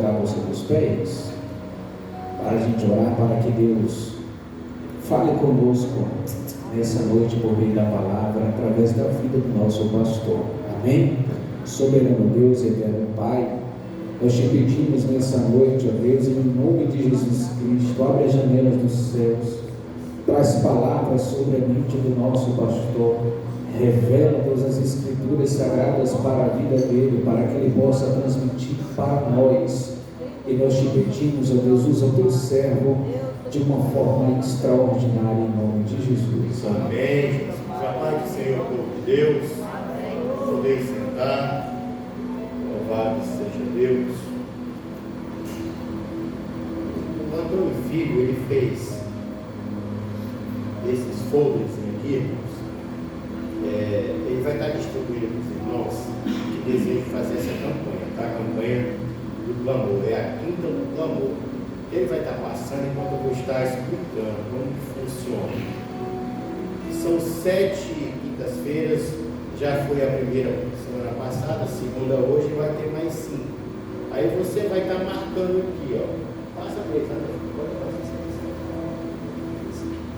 colocar a bolsa nos pés, para a gente orar, para que Deus fale conosco nessa noite por meio da palavra, através da vida do nosso pastor. Amém? Soberano Deus, eterno Pai, nós te pedimos nessa noite, ó Deus, em nome de Jesus Cristo, abre as janelas dos céus, traz palavras sobre a mente do nosso pastor, revela, Deus, as escrituras sagradas para a vida dele, para que ele possa transmitir para nós. E nós te pedimos, ó Deus, usa o teu servo de uma forma extraordinária, em nome de Jesus. Amém. Jesus. A paz do Senhor, povo de Deus. Poder sentar. Louvado seja Deus. O Antônio Filho, ele fez esses folders aqui, irmãos. Ele vai estar distribuindo para os irmãos que desejam fazer essa campanha, tá? A campanha do clamor, é a quinta do clamor. Ele vai estar passando enquanto eu vou estar explicando como que funciona. São 7 quintas-feiras, já foi a primeira semana passada, a segunda hoje, e vai ter mais 5. Aí você vai estar marcando aqui, ó. Passa para ele, tá?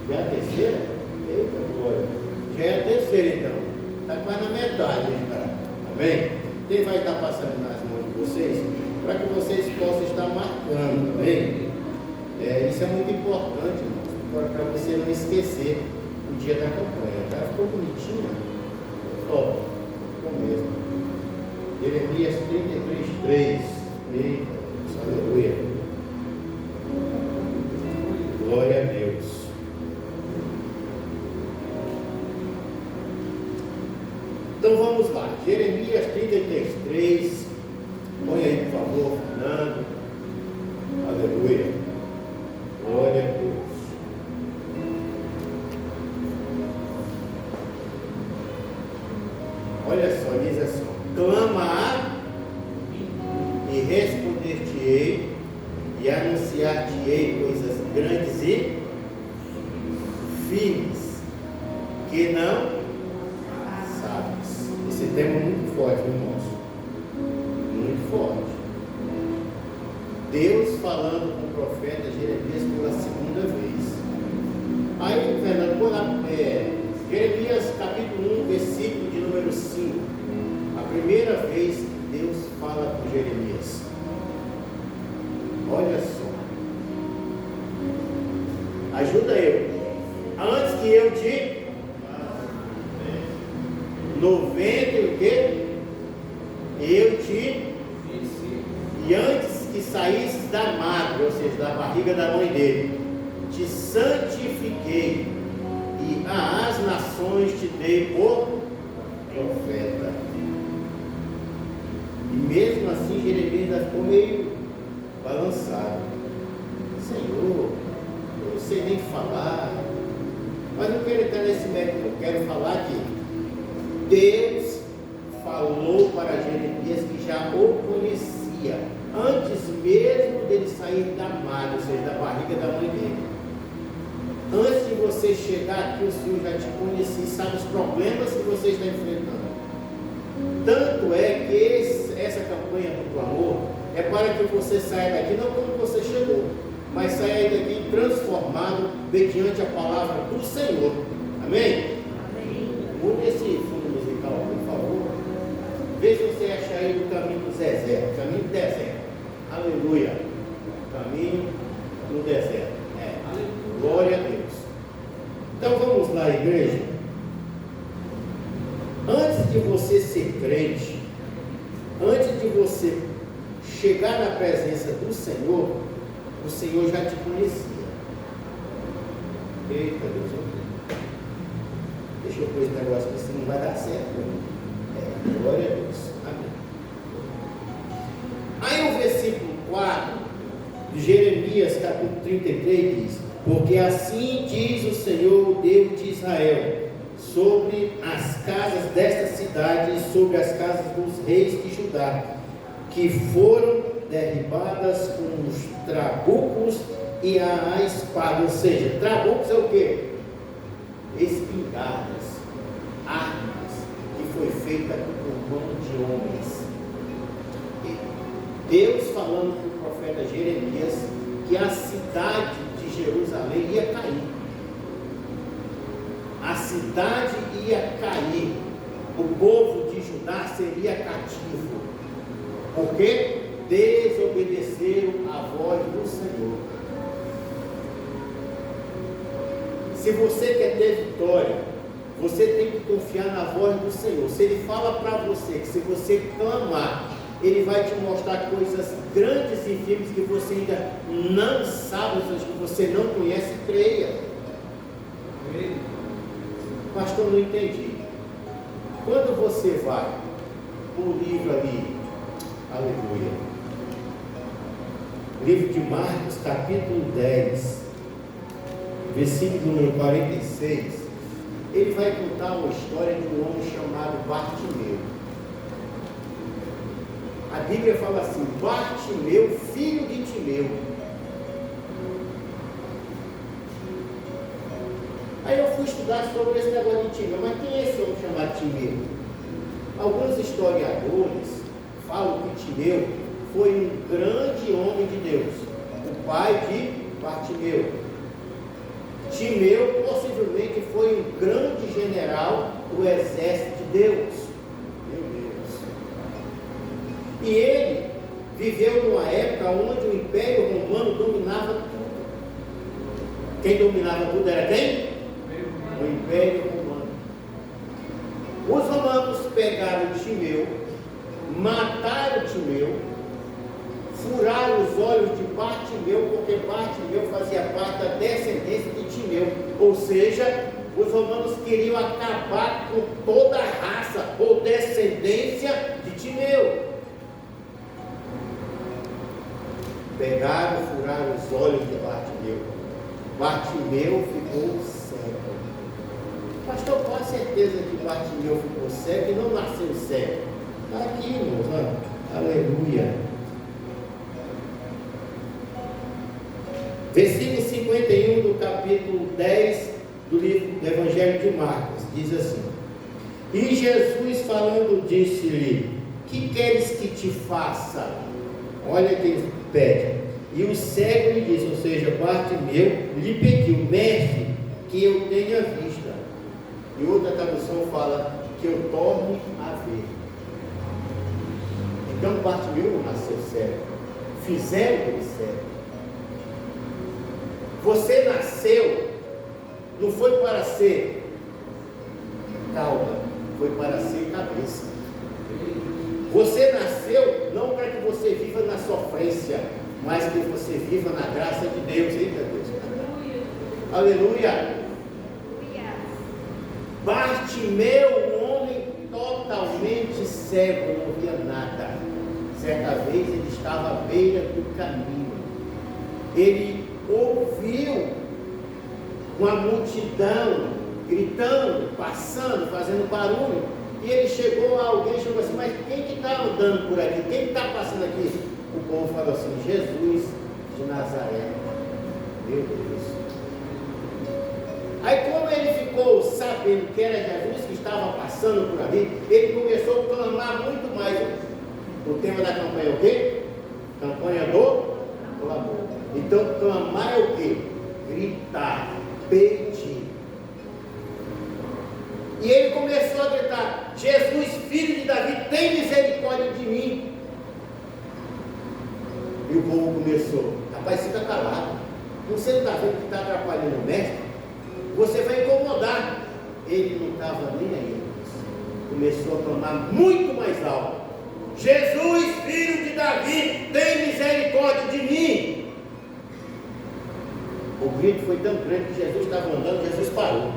Já é a terceira? Eita, glória. Já é a terceira, então. Está quase na metade, hein, cara? Amém? Quem vai estar passando nas mãos de vocês, para que vocês possam estar marcando, amém? Isso é muito importante, irmãos, para você não esquecer o dia da campanha, tá? Ficou bonitinho? Ó, ficou mesmo. Jeremias 33:3. Eita, aleluia. Glória a Deus. Então vamos lá, Jeremias 33:3. Põe aí, por favor, Fernando. Aleluia. Glória a Deus. Olha só, diz assim: clama e responder-te-ei, e anunciar-te-ei coisas grandes e firmes, que não sabes. Esse tema é muito forte, irmãos. Muito forte. Deus falando com o profeta Jeremias pela segunda vez. Aí, Fernando, Jeremias capítulo 1, versículo de número 5. A primeira vez que Deus fala com Jeremias. Olha só. Ajuda eu. Antes que eu te 90 e o quê? Eu te e antes que saísse da madre, ou seja, da barriga da mãe dele, te santifiquei, e às nações te dei por profeta. E mesmo assim Jeremias ainda ficou meio balançado. Senhor, eu não sei nem falar, mas não quero entrar nesse mérito, eu quero falar que Deus falou para Jeremias que já o conhecia, antes mesmo dele sair da madre, ou seja, da barriga da mãe dele. Antes de você chegar aqui, o Senhor já te conhecia, sabe os problemas que você está enfrentando. Tanto é que essa campanha do clamor é para que você saia daqui, não como você chegou, mas saia daqui transformado mediante a palavra do Senhor. Amém? Mude esse fundo musical, por favor. Vê se você acha aí o caminho do deserto. Caminho do deserto. Aleluia. Caminho do deserto. Glória a Deus. Então vamos lá, igreja. Antes de você ser crente, antes de você chegar na presença do Senhor, o Senhor já te conhecia. Eita Deus. Deixa eu pôr esse negócio aqui, senão não vai dar certo. Glória a Deus. Amém. Aí o versículo 4 de Jeremias, capítulo 33, diz: porque assim diz o Senhor, o Deus de Israel, sobre as casas desta cidade e sobre as casas dos reis de Judá, que foram derribadas com os trabucos e a espada. Ou seja, trabucos é o quê? Espingardas, armas, que foi feita por mão de homens. Deus falando para o profeta Jeremias que a cidade de Jerusalém ia cair. A cidade ia cair. O povo de Judá seria cativo. Porque desobedeceram a voz do Senhor. Se você quer ter vitória, você tem que confiar na voz do Senhor. Se Ele fala para você que se você clamar, Ele vai te mostrar coisas grandes e firmes que você ainda não sabe, que você não conhece, creia. Pastor, não entendi. Quando você vai para o livro ali, aleluia, livro de Marcos, capítulo 10, versículo número 46, ele vai contar uma história de um homem chamado Bartimeu. A Bíblia fala assim: Bartimeu, filho de Timeu. Aí eu fui estudar sobre esse negócio de Timeu. Mas quem é esse homem chamado Timeu? Alguns historiadores falam que Timeu foi um grande homem de Deus, o pai de Bartimeu. Timeu possivelmente foi um grande general do exército de Deus. Meu Deus. E ele viveu numa época onde o Império Romano dominava tudo. Quem dominava tudo era quem? O Império Romano. Os romanos pegaram Timeu, mataram Timeu, furaram os olhos de Bartimeu, porque Bartimeu fazia parte da descendência de Timeu. Ou seja, os romanos queriam acabar com toda a raça ou descendência de Timeu. Pegaram, furaram os olhos de Bartimeu. Bartimeu ficou cego. Pastor, qual a certeza que Bartimeu ficou cego e não nasceu cego? Está aqui, irmãos, ó. Aleluia. Versículo 51 do capítulo 10 do livro do Evangelho de Marcos, diz assim: E Jesus falando disse-lhe: Que queres que te faça? Olha que ele pede. E o cego lhe disse, ou seja, Bartimeu, lhe pediu: Mestre, que eu tenha vista. E outra tradução fala: que eu torne a ver. Então Bartimeu não nasceu cego, fizeram ele cego. Você nasceu, não foi para ser cauda, foi para ser cabeça. Você nasceu não para que você viva na sofrência, mas que você viva na graça de Deus. Eita Deus. Aleluia. Bartimeu, um homem totalmente cego, não via nada. Certa vez ele estava à beira do caminho. Ele ouviu uma multidão gritando, passando, fazendo barulho, e ele chegou a alguém e chegou assim: mas quem que está andando por aqui? Quem está passando aqui? O povo falou assim: Jesus de Nazaré. Meu Deus. Aí como ele ficou sabendo que era Jesus que estava passando por ali, ele começou a clamar muito mais. O tema da campanha é o quê? Campanha do clamor. Então, clamar é o quê? Gritar, pedir. E ele começou a gritar: Jesus, filho de Davi, tem misericórdia de mim. E o povo começou: rapaz, fica calado. Você não está vendo que está atrapalhando o mestre? Você vai incomodar. Ele não estava nem aí. Começou a clamar muito mais alto: Jesus, filho de Davi, tem misericórdia de mim. O grito foi tão grande que Jesus estava andando, Jesus parou.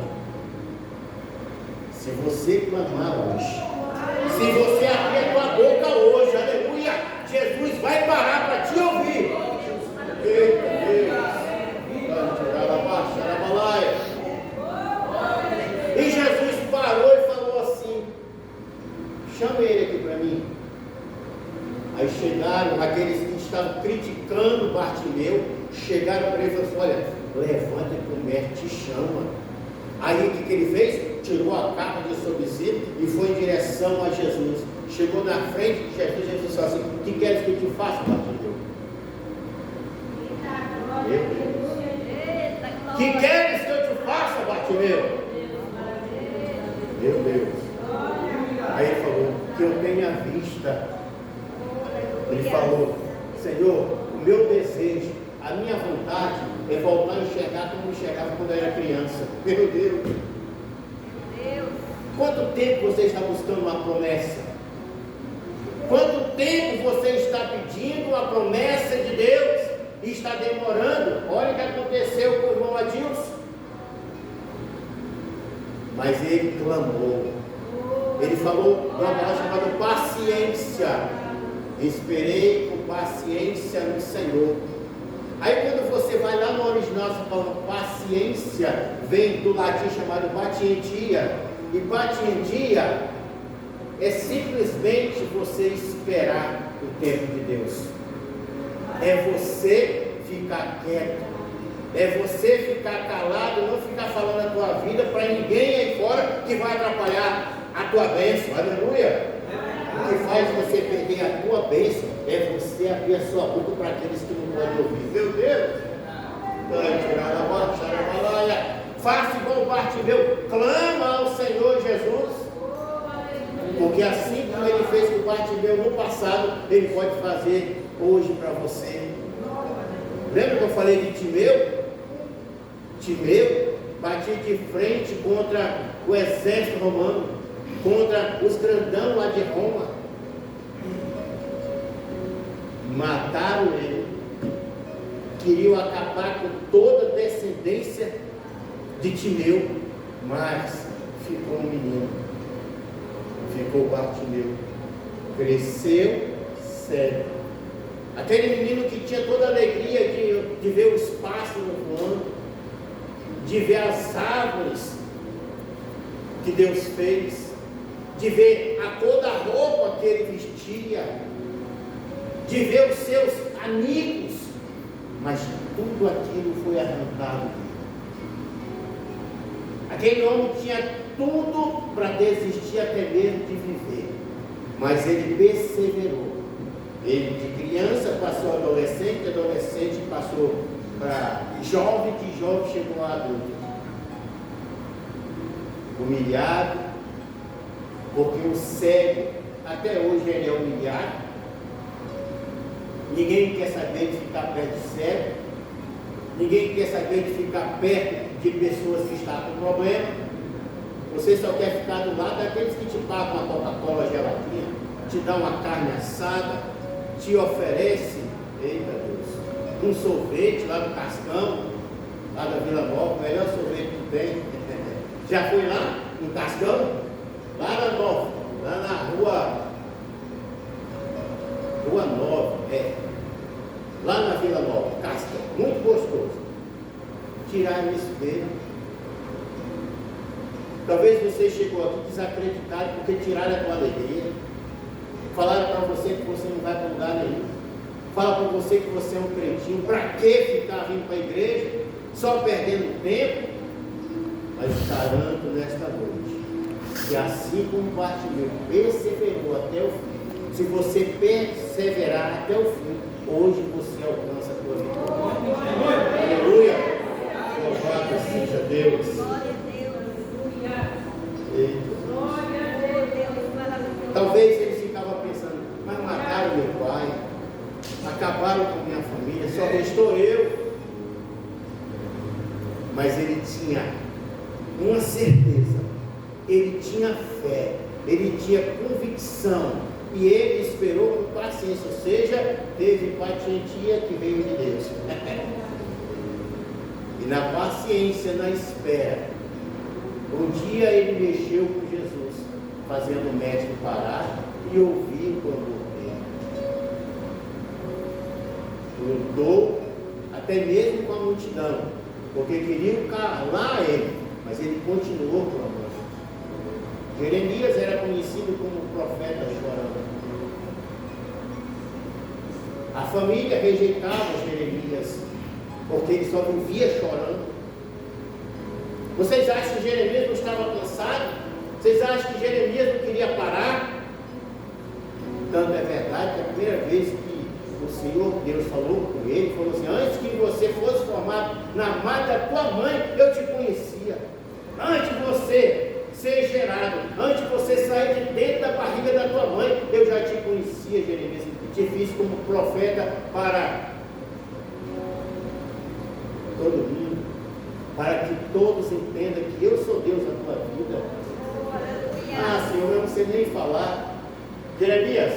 Se você clamar hoje, se você abrir a tua boca hoje, aleluia, Jesus vai parar para te ouvir. Eita Deus. E Jesus parou e falou assim: chama ele aqui para mim. Aí chegaram aqueles que estavam criticando Bartimeu, chegaram para ele e falaram assim: olha, levanta que o mestre te chama. Aí o que ele fez? Tirou a capa de sobre si e foi em direção a Jesus. chegou na frente de Jesus e disse assim: o que queres que eu te faça, Bartimeu? Meu Deus. O que queres que eu te faça, Bartimeu? Meu Deus. Aí ele falou: que eu tenha vista. Ele falou: Senhor, o meu desejo, a minha vontade é voltar a enxergar como enxergava quando eu era criança. Meu Deus. Quanto tempo você está buscando uma promessa? Quanto tempo você está pedindo a promessa de Deus e está demorando? Olha o que aconteceu com o irmão Adilson. Mas ele clamou. Ele falou uma palavra chamada paciência. Esperei com paciência no Senhor. Aí quando você vai lá no original, essa palavra paciência vem do latim chamado patientia. E patientia é simplesmente você esperar o tempo de Deus. É você ficar quieto. É você ficar calado, não ficar falando a tua vida para ninguém aí fora que vai atrapalhar a tua bênção. Aleluia! O que faz você perder a tua bênção é você abrir a sua boca para aqueles que não podem ouvir. Meu Deus! Faça igual Bartimeu, clama ao Senhor Jesus, porque assim como ele fez com Bartimeu no passado, ele pode fazer hoje para você. Lembra que eu falei de Timeu? Timeu batia de frente contra o exército romano, contra os grandão lá de Roma. Mataram ele, queriam acabar com toda a descendência de Timeu, mas ficou um menino, ficou Bartimeu, cresceu cego. Aquele menino que tinha toda a alegria de ver os pássaros voando, de ver as árvores que Deus fez, de ver a cor da roupa que ele vestia, de ver os seus amigos, mas tudo aquilo foi arrancado dele. Aquele homem tinha tudo para desistir até mesmo de viver, mas ele perseverou. Ele de criança passou a adolescente, adolescente passou para jovem, de jovem chegou a adulto. Humilhado, porque o cego, até hoje ele é humilhado. Ninguém quer saber de ficar perto de cego. Ninguém quer saber de ficar perto de pessoas que estão com problema. Você só quer ficar do lado daqueles que te pagam uma Coca-Cola geladinha, te dão uma carne assada, te oferece, eita Deus, um sorvete lá do Cascão, lá da Vila Nova, o melhor sorvete que tem. Já foi lá no Cascão? Lá na Nova, lá na Rua Nova, lá na Vila Nova, Cascão, muito gostoso. Tiraram isso dele. Talvez você chegou aqui desacreditado porque tiraram a tua alegria. Falaram para você que você não vai para lugar nenhum. Falam para você que você é um crentinho. Para que ficar vindo para a igreja? Só perdendo tempo? Mas garanto nesta noite que assim como Bartimeu perseverou até o fim, se você perseverar até o fim, hoje você alcança a tua vitória. Aleluia! Louvado seja Deus. Glória a Deus. Talvez ele ficava pensando, mas mataram meu pai, acabaram com minha família, só restou eu. Mas ele tinha uma certeza, ele tinha fé, ele tinha convicção, e ele esperou com paciência, ou seja, teve patientia que veio de Deus. E na paciência, na espera, um dia ele mexeu com Jesus, fazendo o médico parar e ouvir quando ele lutou, até mesmo com a multidão, porque queriam calar ele, mas ele continuou clamando. Jeremias era conhecido como o profeta chorando. A família rejeitava Jeremias, porque ele só vivia chorando. Vocês acham que Jeremias não estava cansado? Vocês acham que Jeremias não queria parar? Tanto é verdade que a primeira vez que o Senhor Deus falou com ele, falou assim: antes que você fosse formado na madre da tua mãe, eu te conhecia. Antes de você ser gerado, antes de você sair de dentro da barriga da tua mãe, eu já te conhecia, Jeremias, e te fiz como profeta para todo mundo, para que todos entendam que eu sou Deus na tua vida. Ah, Senhor, eu não sei nem falar. Jeremias,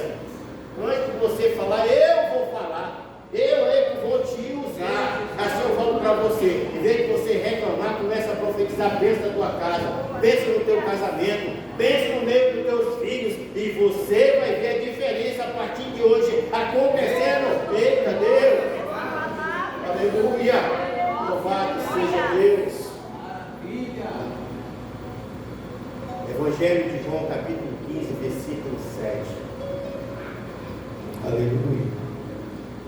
antes de você falar, eu vou falar. Eu é que vou te usar. Assim eu falo para você. Em vez de você reclamar, começa a profetizar. Pensa na tua casa, pensa no teu casamento, pensa no meio dos teus filhos, e você vai ver a diferença a partir de hoje acontecendo. Eita Deus! Aleluia! Louvado seja Deus! Evangelho de João, capítulo 15, versículo 7. Aleluia!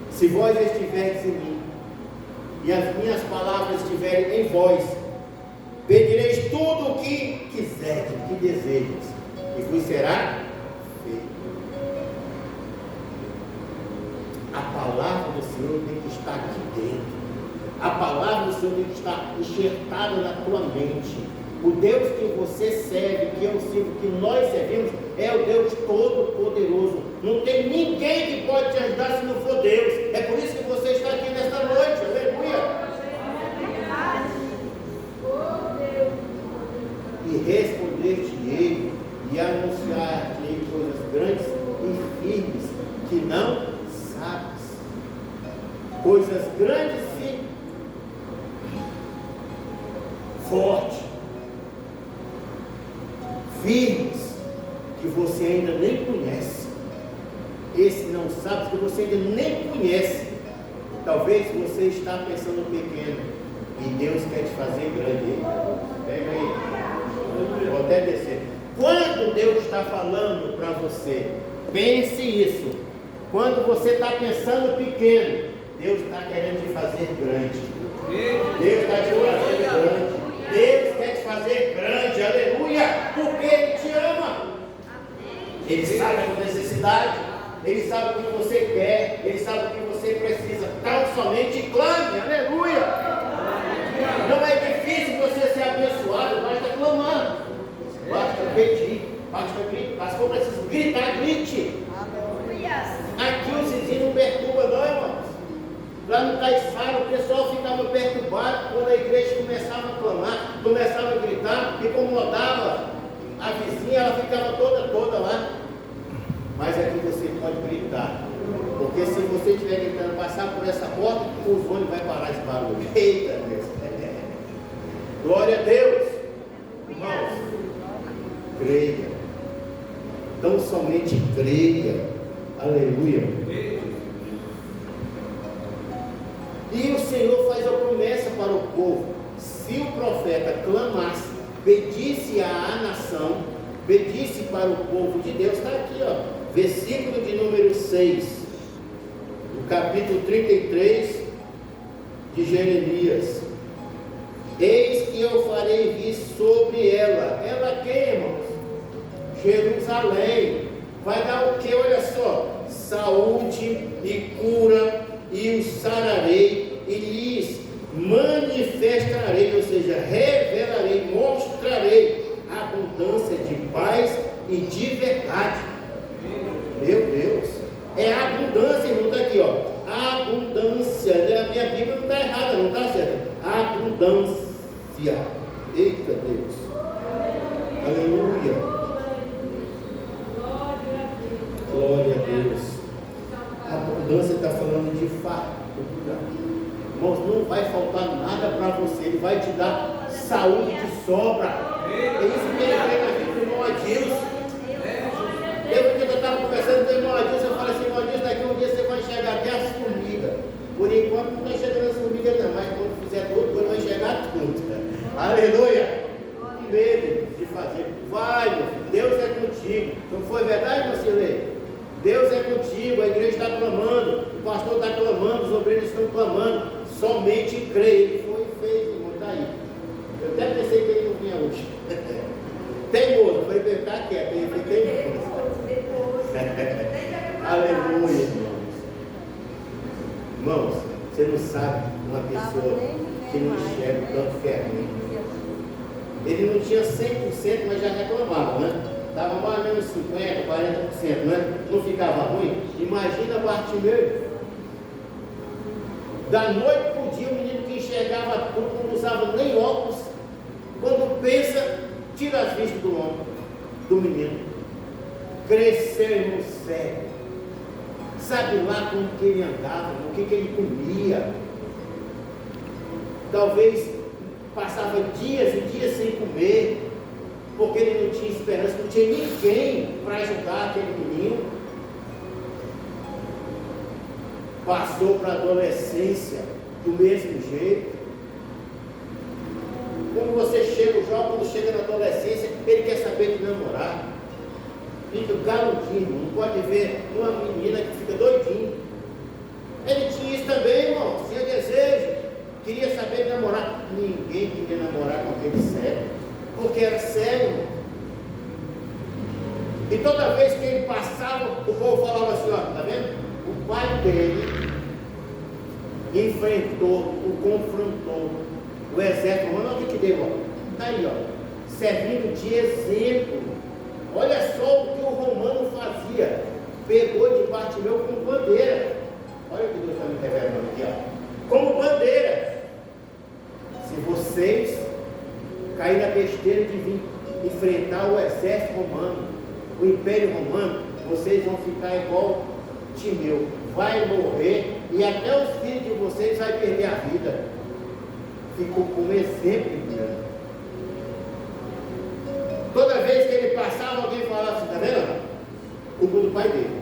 Se vós estiverdes em mim, e as minhas palavras estiverem em vós, pedireis tudo o que quiserdes, o que desejas, e vos será feito. A palavra do Senhor tem que estar aqui dentro. A palavra do Senhor tem que estar enxertada na tua mente. O Deus que você serve, que eu sirvo, que nós servimos, é o Deus Todo-Poderoso. Não tem ninguém que pode te ajudar se não for Deus. É por isso que você está aqui nesta noite. Aleluia. E responder-te-ei e anunciar-te coisas grandes e firmes que não sabes. Coisas grandes e fortes, firmes, que você ainda nem conhece. Esse não sabe, que você ainda nem conhece. Talvez você está pensando pequeno, e Deus quer te fazer grande. Pega aí, vou até descer. Quando Deus está falando para você, pense isso. Quando você está pensando pequeno, Deus está querendo te fazer grande. Deus está te fazendo grande. Deus quer te fazer grande, aleluia, porque Ele te ama. Ele sabe a tua necessidade, Ele sabe o que você quer, Ele sabe o que você precisa. Tão somente clame, aleluia. Não é difícil você ser abençoado, basta clamar, basta pedir, basta gritar. Mas como precisa gritar, grite. Aqui o Zizinho não perturba, não, irmãos. Lá no Caiçara, o pessoal ficava perturbado quando a igreja começava a clamar, começava a gritar, incomodava a vizinha, ela ficava toda lá. Mas aqui você pode gritar, porque se você estiver gritando, passar por essa porta, os ônibus vai parar esse barulho. Eita Deus! Glória a Deus! Irmãos, creia, tão somente creia, aleluia. E o Senhor faz a promessa para o povo: se o profeta clamasse, pedisse à nação, pedisse para o povo de Deus, está aqui, ó, versículo de número 6, do capítulo 33 de Jeremias: eis que eu farei vir sobre ela quem, irmãos? Jerusalém. Vai dar o que? Olha só: saúde e cura, e os sararei, e lhes manifestarei, ou seja, revelarei, mostrarei abundância de paz e de verdade. Meu Deus, é abundância, irmão, está aqui, ó, abundância. A minha Bíblia não está errada, não está certa. Abundância. Eita Deus, aleluia, glória a Deus. A abundância está falando de fartura. Irmãos, não vai faltar nada para você. Ele vai te dar saúde de sobra. É isso que ele fez na vida do irmão Adilson. Eu estava conversando com o irmão Adilson, eu falei assim: irmão Adilson, daqui um dia você vai enxergar até as formigas. Por enquanto não está enxergando as formigas não, mas quando fizer tudo, vai enxergar tudo. Aleluia. Medo de fazer. Vai, meu filho, Deus é contigo. Não foi verdade, meu Silêncio? Deus é contigo, a igreja está clamando, o pastor está clamando, os obreiros estão clamando. Somente creia. Ele foi e fez, irmão, está aí. Eu até pensei que ele não vinha hoje. Teimoso, foi ficar quieto, ele foi teimoso. Irmãos, você não sabe uma pessoa que não enxerga tanto fermento. Ele não tinha 100%, mas já reclamava, né? Estava mais ou menos 50%, 40%, né? Não ficava ruim. Imagina Bartimeu. Da noite para o dia, o menino que enxergava tudo, não usava nem óculos. Quando pensa, tira as vistas do homem, do menino. Cresceu no céu. Sabe lá como que ele andava, o que ele comia. Talvez passava dias e dias sem comer, porque ele não tinha esperança, não tinha ninguém para ajudar aquele menino. Passou para a adolescência do mesmo jeito. Quando você chega, o jovem, quando chega na adolescência, ele quer saber de namorar. Fica galudinho, não pode ver uma menina que fica doidinho. Ele tinha isso também, irmão, tinha desejo, queria saber de namorar. Ninguém queria namorar com aquele cego, porque era cego. E toda vez que ele passava, o povo falava assim, ó, tá vendo? O pai dele enfrentou, o confrontou, o exército romano, olha o que deu, ó. Tá aí, ó, servindo de exemplo. Olha só o que o romano fazia. Pegou de Bartimeu como bandeira. Olha o que Deus está me revelando aqui, ó. Como bandeira. Se vocês caírem na besteira de vir enfrentar o exército romano, o império romano, vocês vão ficar igual Timeu. Vai morrer e até os filhos de vocês vão perder a vida. Ficou como exemplo grande. Toda vez que ele passava, alguém falava assim, tá vendo? Culpa do pai dele.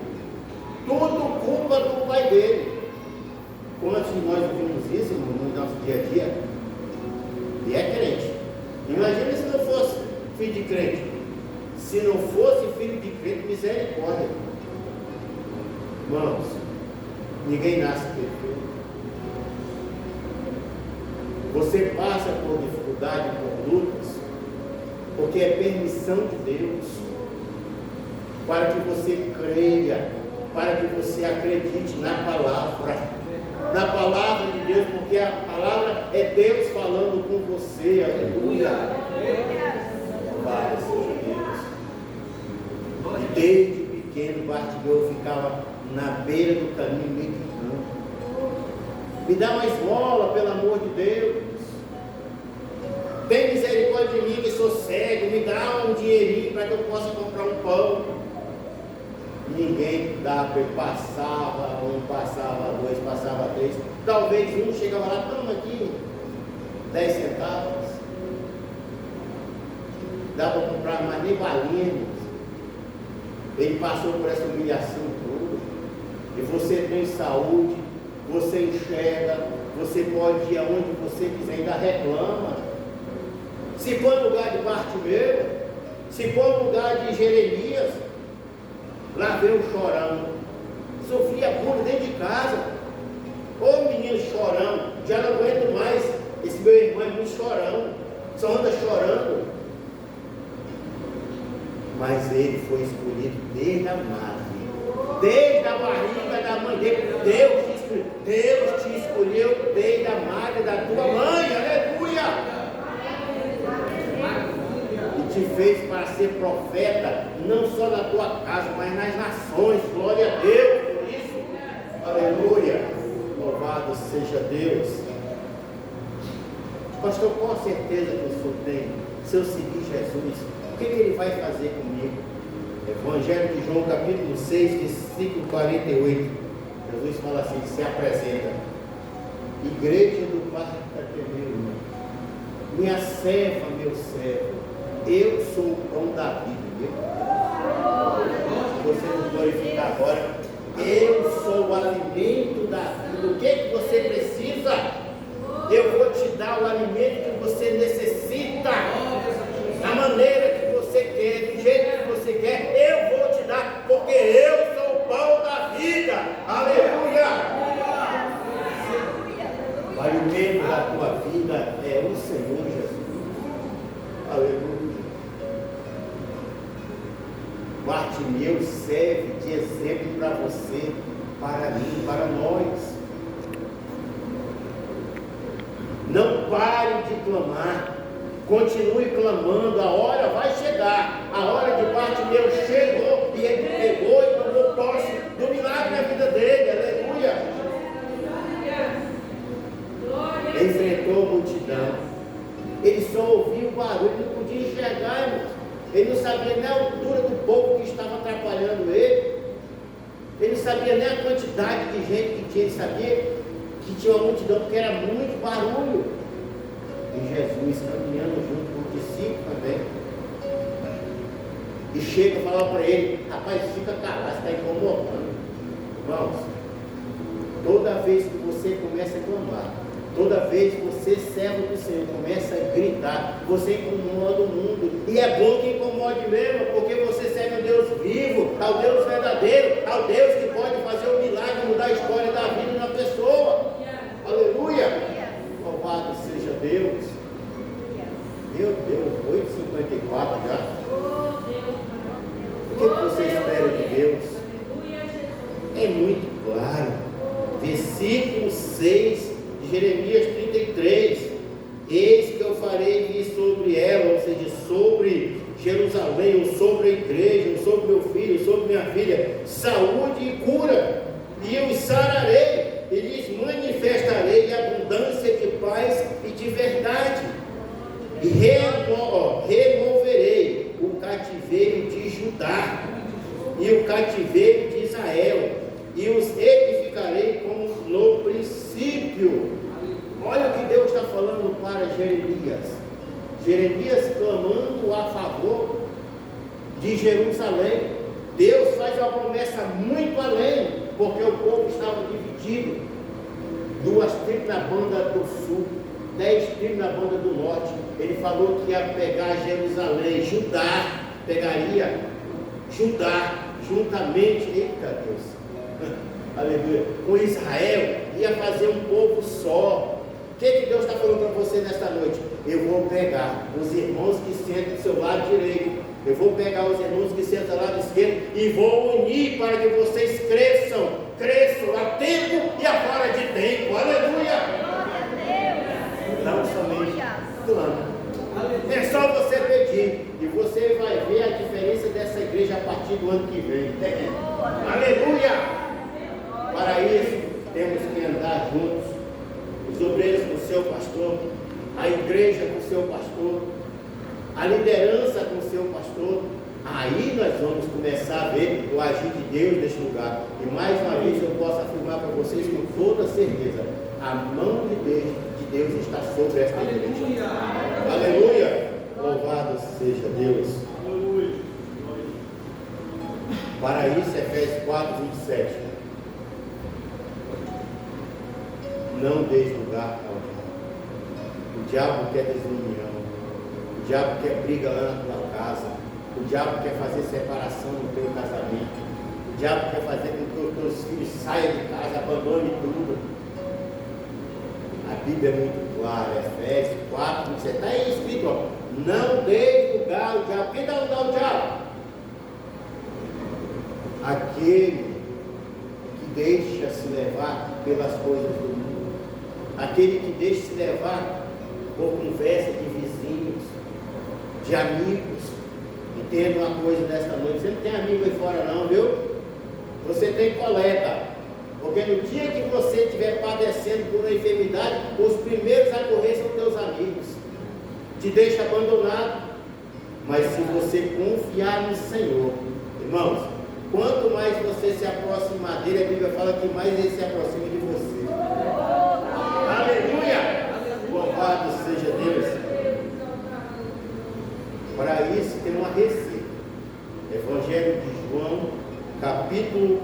Tudo culpa do pai dele. Quantos de nós ouvimos isso no nosso dia a dia? E é crente. Imagina se não fosse filho de crente. Se não fosse filho de crente, misericórdia. Irmãos, ninguém nasce perfeito. Você passa por dificuldade, por lutas, porque é permissão de Deus, para que você creia, para que você acredite na palavra de Deus, porque a palavra é Deus falando com você. Aleluia. Louvado seja Deus. E desde pequeno Bartimeu ficava na beira do caminho meditando. Me dá uma esmola, pelo amor de Deus. Tem misericórdia de mim que sou cego, me dá um dinheirinho para que eu possa comprar um pão. Ninguém dava, ele passava, um passava, dois, passava três. Talvez um chegava lá, toma aqui, 10 centavos. Dá para comprar mais nem balinha. Ele passou por essa humilhação toda. E você tem saúde, você enxerga, você pode ir aonde você quiser, ainda reclama. Se for no lugar de Bartimeu, se for no lugar de Jeremias, lá veio o chorão, sofria bullying dentro de casa. Ô menino chorão, já não aguento mais, esse meu irmão é muito chorão, só anda chorando. Mas ele foi escolhido desde a madre, desde a barriga da mãe dele. Deus te escolheu desde a madre da tua mãe, aleluia! E te fez para ser profeta, não só na tua casa, mas nas nações. Glória a Deus por isso, aleluia! Louvado seja Deus. Pastor, qual a certeza que o senhor tem? Se eu seguir Jesus, o que ele vai fazer comigo? Evangelho de João, capítulo 6, versículo 48. Jesus fala assim, se apresenta. Igreja do Pai meu irmão, minha serva, meu servo, eu sou o pão da vida. Você não glorifica agora. Eu sou o alimento da vida. O que você precisa? Eu vou te dar o alimento que você necessita, da maneira que você quer, do jeito que você quer. Eu vou te dar, porque eu sou o pão da vida. Aleluia! O alimento da tua vida é o Senhor Jesus. Aleluia! Bartimeu serve de exemplo para você, para mim, para nós. pare de clamar. Continue clamando, a hora vai chegar. A hora de Bartimeu chegou e ele pegou e tomou posse do milagre na vida dele. Aleluia. Ele enfrentou a multidão. Ele só ouvia o barulho, ele não podia enxergar, irmãos. Ele não sabia nem a altura do povo que estava atrapalhando ele. Ele não sabia nem a quantidade de gente que tinha. Ele sabia que tinha uma multidão porque era muito barulho. E Jesus caminhando junto com o discípulo também. E chega e fala para ele: rapaz, fica calado, você está incomodando. Irmãos, toda vez que você começa a clamar, toda vez que você, servo do Senhor, começa a gritar, você incomoda o mundo. E é bom que incomode mesmo, porque você serve ao Deus vivo, ao Deus verdadeiro, ao Deus que pode fazer o milagre, mudar a história da vida de uma pessoa. Aleluia! Louvado seja Deus. Meu Deus, 8h54 já. O que você espera de Deus? É muito claro. Versículo 6 de Jeremias 33. Eis que eu farei vir sobre ela, ou seja, sobre Jerusalém, ou sobre a igreja, ou sobre meu filho, sobre minha filha, saúde e cura, e eu os sararei, e lhes manifestarei abundância de paz e de verdade, e removerei o cativeiro de Judá, e o cativeiro de Israel, e os edificarei como no princípio. Olha o que Deus está falando para Jeremias. Jeremias clamando a favor de Jerusalém. Deus faz uma promessa muito além, porque o povo estava dividido. 2 tribos na banda do sul, 10 tribos na banda do norte. Ele falou que ia pegar Jerusalém, Judá, pegaria Judá juntamente, eita Deus, aleluia, com Israel, ia fazer um povo só. O que Deus está falando para você nesta noite? Eu vou pegar os irmãos que sentam do seu lado direito, eu vou pegar os irmãos que sentam do lado esquerdo e vou unir para que vocês cresçam a tempo e a fora de tempo. Aleluia! Não somente clama. É só você pedir e você vai ver a diferença dessa igreja a partir do ano que vem. Aleluia! Para isso temos que andar juntos. Os obreiros com o seu pastor, a igreja com o seu pastor, a liderança com o seu pastor. Aí nós vamos começar a ver o agir de Deus neste lugar. E mais uma vez eu posso afirmar para vocês com toda certeza: a mão de Deus está sobre esta igreja. Aleluia! Louvado seja Deus. Para isso, Efésios 4:27. Não deis lugar ao diabo. O diabo quer desunião. O diabo quer briga lá na tua casa. O diabo quer fazer separação no teu casamento. O diabo quer fazer com que os teus filhos saiam de casa, abandonem tudo. A Bíblia é muito clara, Efésios 4, você está aí escrito, ó, não dê lugar ao diabo. Quem dá lugar ao diabo? Aquele que deixa se levar pelas coisas do mundo. Aquele que deixa se levar por conversa de vizinhos, de amigos. Entenda uma coisa nesta noite: você não tem amigo aí fora não, viu? Você tem coleta. Porque no dia que você estiver padecendo por uma enfermidade, os primeiros a correr são teus amigos. Te deixa abandonado. Mas se você confiar no Senhor, irmãos, quanto mais você se aproximar dele, a Bíblia fala que mais ele se aproxima de você. Aleluia! Louvado seja Deus. Para isso tem uma receita. Evangelho de João, capítulo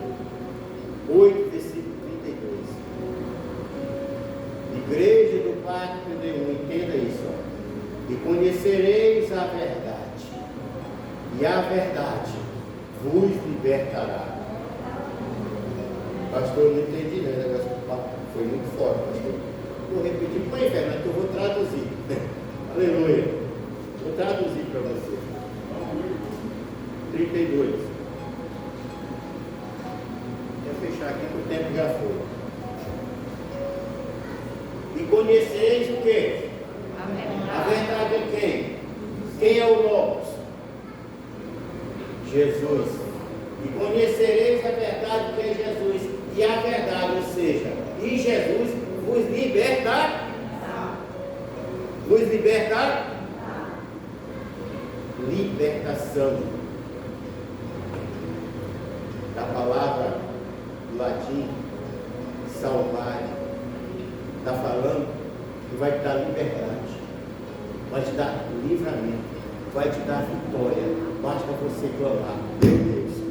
8, versículo 32. Igreja do Pacto 31, entenda isso. Ó. E conhecereis a verdade, e a verdade vos libertará. Pastor, eu não entendi, né? O negócio do papo foi muito forte, pastor. Vou repetir, põe Fernando, que eu vou traduzir. Aleluia. Vou traduzir para você. 32. Vou fechar aqui que o tempo já foi. E conheceis o quê? A verdade é quem? Quem é o Logos? Jesus. E conhecereis a verdade que é Jesus. E a verdade, ou seja, e Jesus vos libertar. Vos libertar? Libertação. Da palavra do latim, salvar. Está falando que vai te dar liberdade, vai te dar livramento, vai te dar vitória. Basta você clamar: meu Deus,